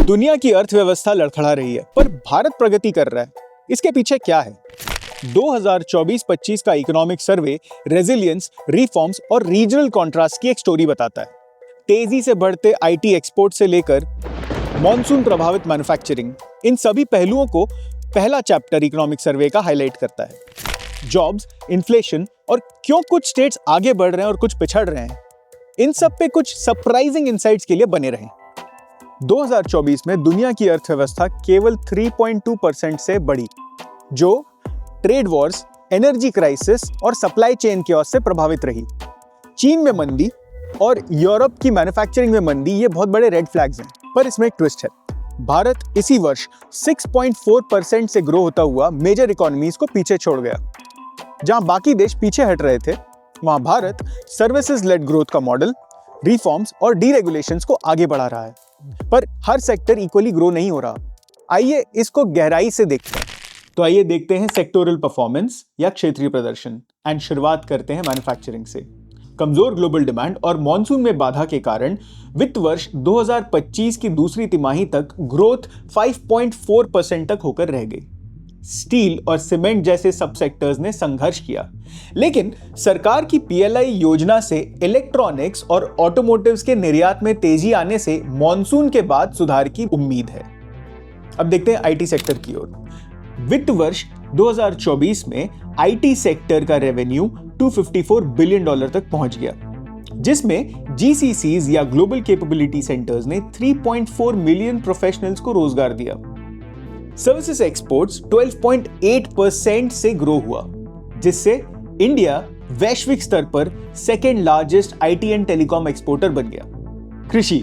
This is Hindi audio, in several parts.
दुनिया की अर्थव्यवस्था लड़खड़ा रही है, पर भारत प्रगति कर रहा है। इसके पीछे क्या है? 2024-25 का इकोनॉमिक सर्वे रेजिलियंस, रिफॉर्म्स और रीजनल कॉन्ट्रास्ट की एक स्टोरी बताता है। तेजी से बढ़ते आईटी एक्सपोर्ट से लेकर मॉनसून प्रभावित मैन्युफैक्चरिंग, इन सभी पहलुओं को पहला चैप्टर इकोनॉमिक सर्वे का हाईलाइट करता है। जॉब्स, इन्फ्लेशन और क्यों कुछ स्टेट्स आगे बढ़ रहे हैं और कुछ पिछड़ रहे हैं, इन सब पे कुछ सरप्राइजिंग इनसाइट्स के लिए बने रहें। 2024 में दुनिया की अर्थव्यवस्था केवल 3.2% से बढ़ी, जो ट्रेड वॉर्स, एनर्जी क्राइसिस और सप्लाई चेन केओस से प्रभावित रही। चीन में मंदी और यूरोप की मैन्युफैक्चरिंग में मंदी, ये बहुत बड़े रेड फ्लैग्स हैं। पर इसमें एक ट्विस्ट है। भारत इसी वर्ष 6.4% से ग्रो होता हुआ मेजर इकोनॉमीज को पीछे छोड़ गया। जहां बाकी देश पीछे हट रहे थे, वहां भारत सर्विसेज लेड ग्रोथ का मॉडल, रिफॉर्म्स और डीरेगुलेशंस को आगे बढ़ा रहा है। पर हर सेक्टर इक्वली ग्रो नहीं हो रहा। आइए इसको गहराई से देखते हैं। तो आइए देखते हैं सेक्टोरल परफॉर्मेंस या क्षेत्रीय प्रदर्शन। एंड शुरुआत करते हैं मैन्युफैक्चरिंग से। कमजोर ग्लोबल डिमांड और मॉनसून में बाधा के कारण वित्त वर्ष 2025 की दूसरी तिमाही तक ग्रोथ 5.4% तक होकर रह गई। स्टील और सीमेंट जैसे सब सेक्टर्स ने संघर्ष किया, लेकिन सरकार की पीएलआई योजना से इलेक्ट्रॉनिक्स और ऑटोमोटिव्स के निर्यात में तेजी आने से मॉनसून के बाद सुधार की उम्मीद है। अब देखते हैं आईटी सेक्टर की ओर। वित्त वर्ष 2024 में आईटी सेक्टर का रेवेन्यू $254 बिलियन तक पहुंच गया, जिसमें जीसीसीज या ग्लोबल कैपेबिलिटी सेंटर्स ने 3.4 मिलियन प्रोफेशनल्स को रोजगार दिया। सर्विसेज एक्सपोर्ट्स 12.8% से ग्रो हुआ, जिससे इंडिया वैश्विक स्तर पर second largest IT and telecom exporter बन गया। कृषि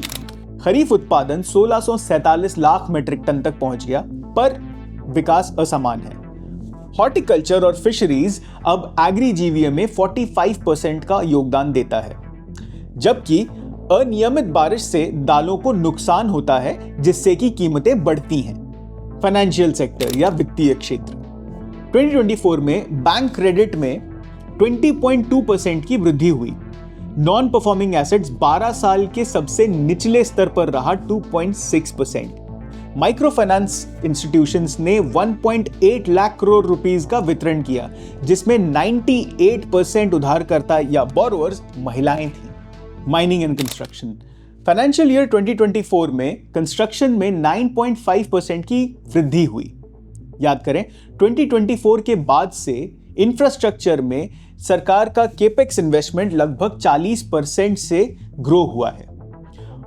खरीफ उत्पादन 1647 लाख मीट्रिक टन तक पहुंच गया, पर विकास असमान है। हॉर्टिकल्चर और फिशरीज अब एग्री जीवीएम में 45% का योगदान देता है, जबकि अनियमित बारिश से दालों को नुकसान होता है, जिससे कि कीमतें बढ़ती हैं। फाइनेंशियल सेक्टर या वित्तीय क्षेत्र 2024 में बैंक क्रेडिट में 20.2% की वृद्धि हुई। नॉन परफॉर्मिंग एसेट्स 12 साल के सबसे निचले स्तर पर रहा 2.6%। माइक्रो फाइनेंस इंस्टीट्यूशंस ने 1.8 लाख करोड़ रुपीस का वितरण किया, जिसमें 98% उधारकर्ता या बोरोवर्स महिलाएं थीं। Mining and construction financial year 2024 में कंस्ट्रक्शन में 9.5% की वृद्धि हुई। याद करें, 2024 के बाद से इंफ्रास्ट्रक्चर में सरकार का केपेक्स इन्वेस्टमेंट लगभग 40% से ग्रो हुआ है।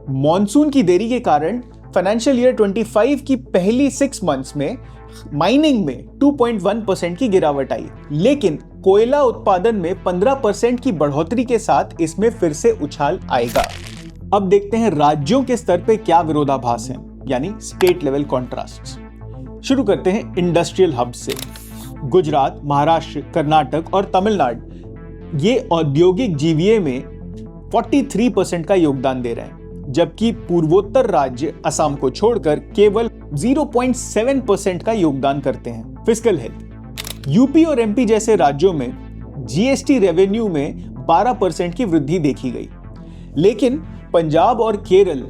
मॉनसून की देरी के कारण फाइनेंशियल ईयर 25 की पहली 6 मंथ्स में माइनिंग में 2.1% की गिरावट आई, लेकिन कोयला उत्पादन में 15% की बढ़ोतरी के साथ इसमें फिर से उछाल आएगा। अब देखते हैं राज्यों के स्तर पे क्या विरोधाभास हैं, यानी स्टेट लेवल कॉन्ट्रास्ट्स। शुरू करते हैं इंडस्ट्रियल हब से। गुजरात, महाराष्ट्र, कर्नाटक और तमिलनाडु ये औद्योगिक जीवीए में 43% का योगदान दे रहे हैं, जबकि पूर्वोत्तर राज्य असम को छोड़कर केवल 0.7% का योगदान करते हैं। फिस्कल हेल्थ यूपी और एमपी जैसे राज्यों में जीएसटी रेवेन्यू में 12% की वृद्धि देखी गई, लेकिन पंजाब और केरल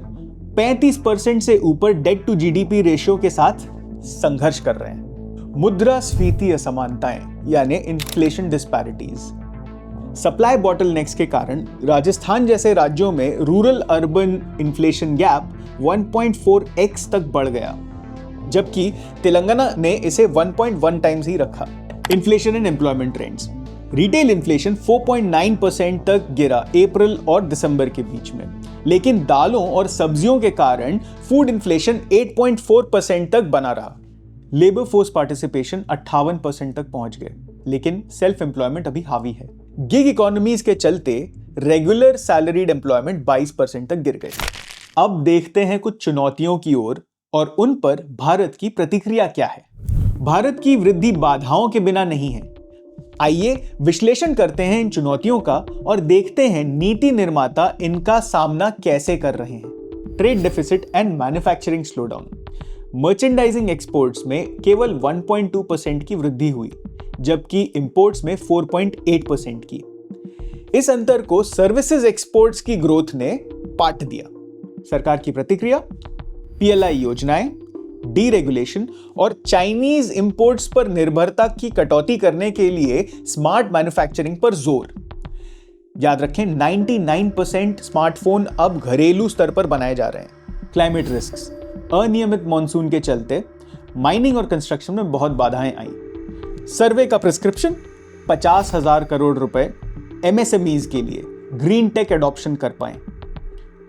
35% से ऊपर डेट टू जीडीपी रेशियो के साथ संघर्ष कर रहे हैं। मुद्रास्फीति असमानताएं यानी इन्फ्लेशन डिस्पैरिटीज। सप्लाई बॉटलनेक्स के कारण राजस्थान जैसे राज्यों में rural urban inflation gap 1.4x तक बढ़ गया, जबकि तेलंगाना ने इसे 1.1 टाइम्स ही रखा। Inflation and employment trends. Retail inflation 4.9% तक गिरा अप्रैल और दिसंबर के बीच में, लेकिन दालों और सब्जियों के कारण फूड इन्फ्लेशन 8.4% तक बना रहा। लेबर फोर्स पार्टिसिपेशन 58% तक पहुंच गए, लेकिन सेल्फ एम्प्लॉयमेंट अभी हावी है। गिग इकोनॉमीज के चलते रेगुलर सैलरीड एम्प्लॉयमेंट 22% तक गिर गए। अब देखते हैं कुछ चुनौतियों की ओर और उन पर भारत की प्रतिक्रिया क्या है। भारत की वृद्धि बाधाओं के बिना नहीं है। आइए विश्लेषण करते हैं इन चुनौतियों का और देखते हैं नीति निर्माता इनका सामना कैसे कर रहे हैं। Trade deficit and manufacturing slowdown. Merchandising exports में केवल 1.2% की वृद्धि हुई, जबकि इंपोर्ट्स में 4.8% की। इस अंतर को सर्विसेज एक्सपोर्ट्स की ग्रोथ ने पाट दिया। सरकार की प्रतिक्रिया, पीएलआई योजनाएं, डीरेगुलेशन और चाइनीज इंपोर्ट्स पर निर्भरता की कटौती करने के लिए स्मार्ट मैन्युफैक्चरिंग पर जोर। याद रखें 99% स्मार्टफोन अब घरेलू स्तर पर बनाए जा रहे हैं। क्लाइमेट रिस्क्स, अनियमित मॉनसून के चलते माइनिंग और कंस्ट्रक्शन में बहुत बाधाएं आई। सर्वे का प्रिस्क्रिप्शन 50,000 करोड़ रुपए एमएसएमईज के लिए ग्रीन टेक एडॉप्शन कर पाए।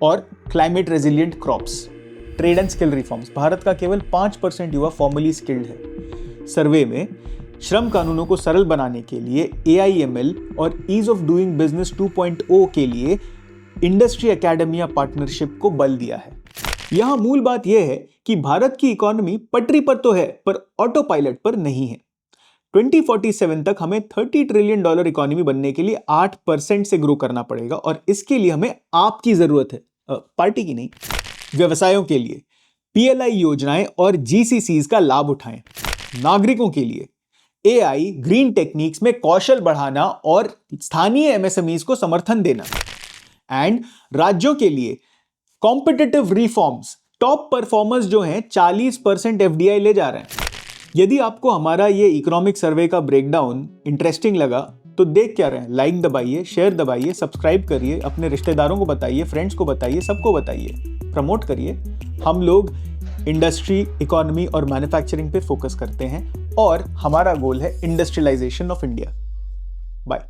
और climate resilient crops, trade and skill reforms, Bharat का केवल 5% युवा फॉर्मली स्किल्ड है। सर्वे में श्रम कानूनों को सरल बनाने के लिए AIML और ईज ऑफ डूइंग बिजनेस 2.0 के लिए इंडस्ट्री एकेडमिया पार्टनरशिप को बल दिया है। यहां मूल बात यह है कि भारत की इकोनॉमी पटरी पर तो है, पर ऑटो पायलट पर नहीं है। 2047 तक हमें $30 ट्रिलियन इकोनॉमी बनने के लिए 8% से ग्रो करना पड़ेगा, और इसके लिए हमें आपकी जरूरत है, पार्टी की नहीं। व्यवसायों के लिए पीएलआई योजनाएं और GCCs का लाभ उठाएं। नागरिकों के लिए AI, ग्रीन टेक्निक्स में कौशल बढ़ाना और स्थानीय एमएसएमईज को समर्थन देना। एंड राज्यों के लिए कॉम्पिटिटिव रिफॉर्म्स, टॉप परफॉर्मर्स जो हैं 40% FDI ले जा रहे हैं। यदि आपको हमारा ये इकोनॉमिक सर्वे का ब्रेकडाउन इंटरेस्टिंग लगा तो देख क्या रहे हैं, लाइक दबाइए, शेयर दबाइए, सब्सक्राइब करिए, अपने रिश्तेदारों को बताइए, फ्रेंड्स को बताइए, सबको बताइए, प्रमोट करिए। हम लोग इंडस्ट्री, इकोनॉमी और मैन्युफैक्चरिंग पे फोकस करते हैं और हमारा गोल है इंडस्ट्रियलाइजेशन ऑफ इंडिया। बाय।